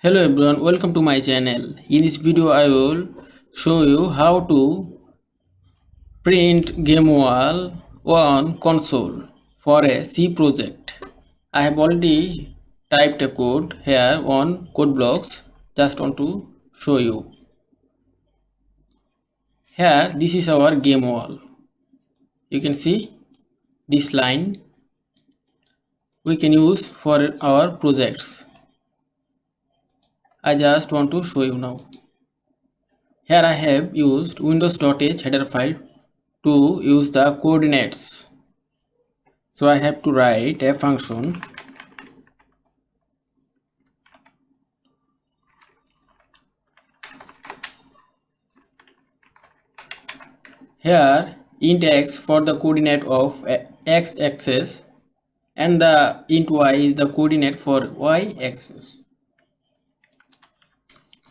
Hello everyone, welcome to my channel. In this video I will show you how to print game wall on console for a C project. I have already typed a code here on code blocks. Just want to show you. Here this is our game wall. You can see this line we can use for our projects. I just want to show you now. Here I have used windows.h header file to use the coordinates. So I have to write a function here int x for the coordinate of x axis and the int y is the coordinate for y axis.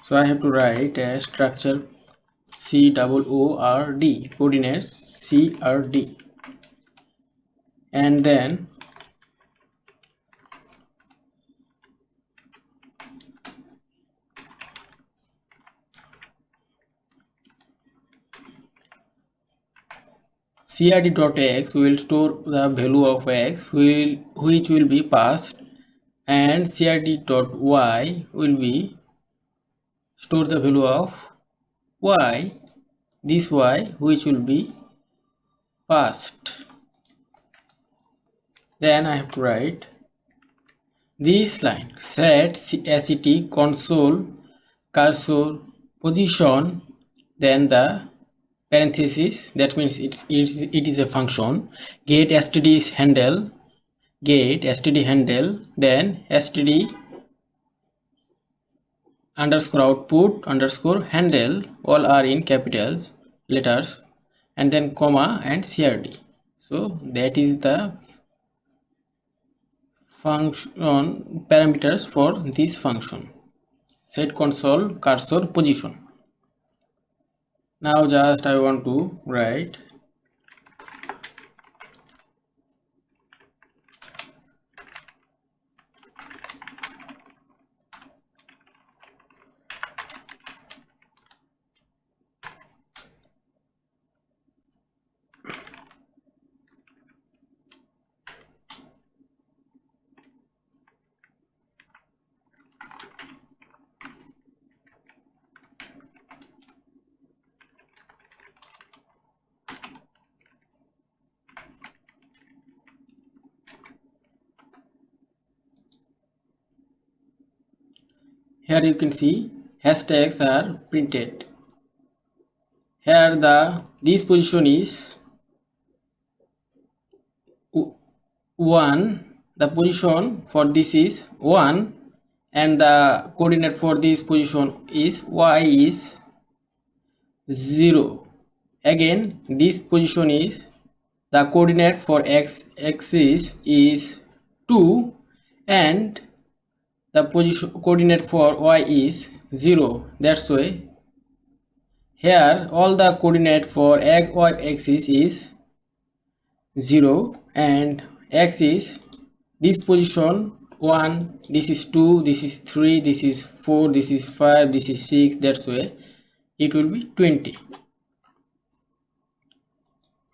So I have to write a structure COORD coordinates CRD, and then crd.x will store the value of x which will be passed, and crd.y will be store the value of y, this y which will be passed. Then I have to write this line set ACT console cursor position, then the parenthesis, that means it is a function, get std handle, then std underscore output underscore handle, all are in capitals letters, and then comma and crd. So that is the function parameters for this function, set console cursor position. Now just I want to write here you can see hashtags are printed. Here this position is 1, the position for this is 1, and the coordinate for this position is y is 0. Again this position is, the coordinate for x axis is 2, and the position coordinate for y is 0. That's why here all the coordinate for y axis is 0, and x is this position 1, this is 2, this is 3, this is 4, this is 5, this is 6. That's why it will be 20.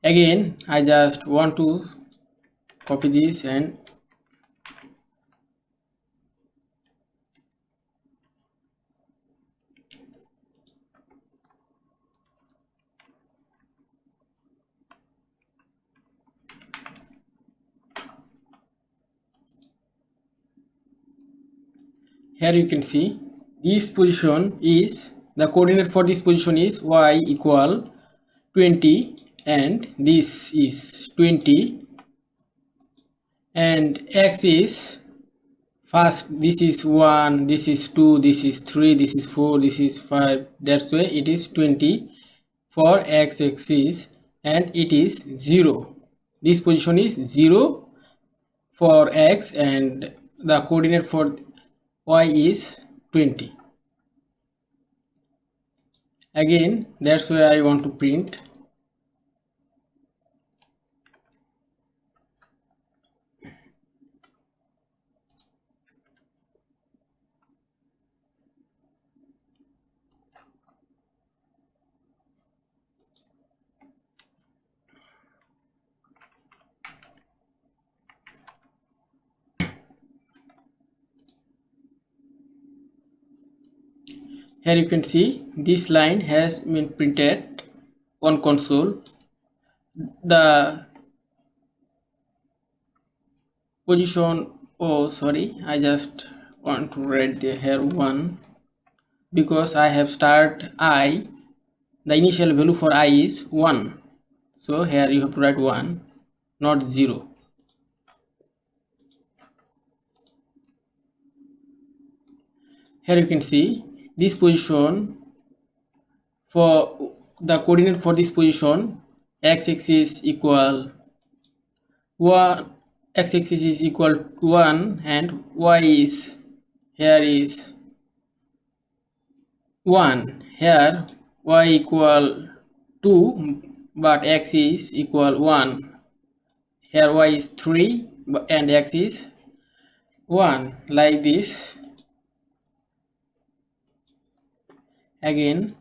Again I just want to copy this, and here you can see this position is, the coordinate for this position is y equal 20, and this is 20, and x is first, this is 1, this is 2, this is 3, this is 4, this is 5. That's why it is 20 for x axis, and it is 0. This position is 0 for x, and the coordinate for y is 20. Again that's why I want to print Here you can see this line has been printed on console. The position, oh sorry, I just want to write here 1 because I have start I, the initial value for I is 1, so here you have to write 1, not 0. Here you can see this position, for the coordinate for this position, x-axis equal 1, x-axis is equal to 1 and y is, here is 1, here y equal 2 but x is equal 1, here y is 3 and x is 1, like this. Again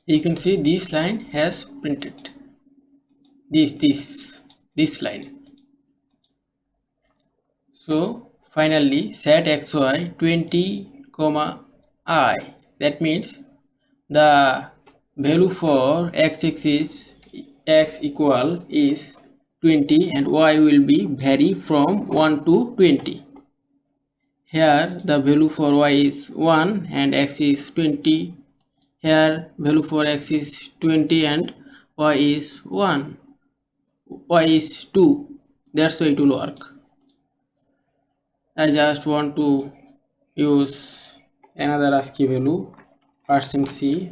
you can see this line has printed this line. So finally set xy 20 comma I, that means the value for x-axis x equal is 20 and y will be vary from 1 to 20. Here the value for y is 1 and x is 20. Here value for x is 20 and y is 1, y is 2. That's why it will work. I just want to use another ASCII value %c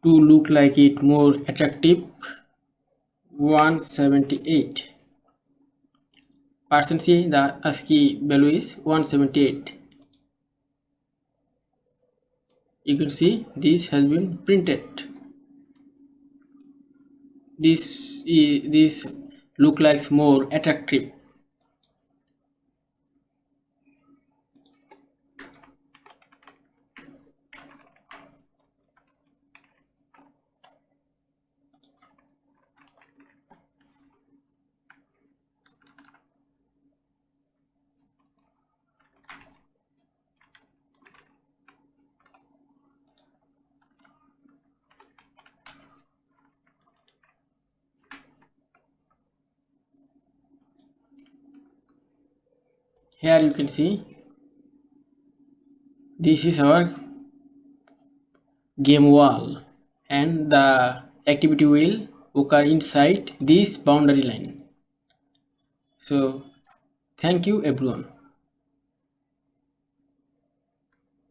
to look like it more attractive. 178 %c, the ASCII value is 178. You can see this has been printed. This look like more attractive. Here you can see this is our game wall and the activity will occur inside this boundary line. So thank you everyone.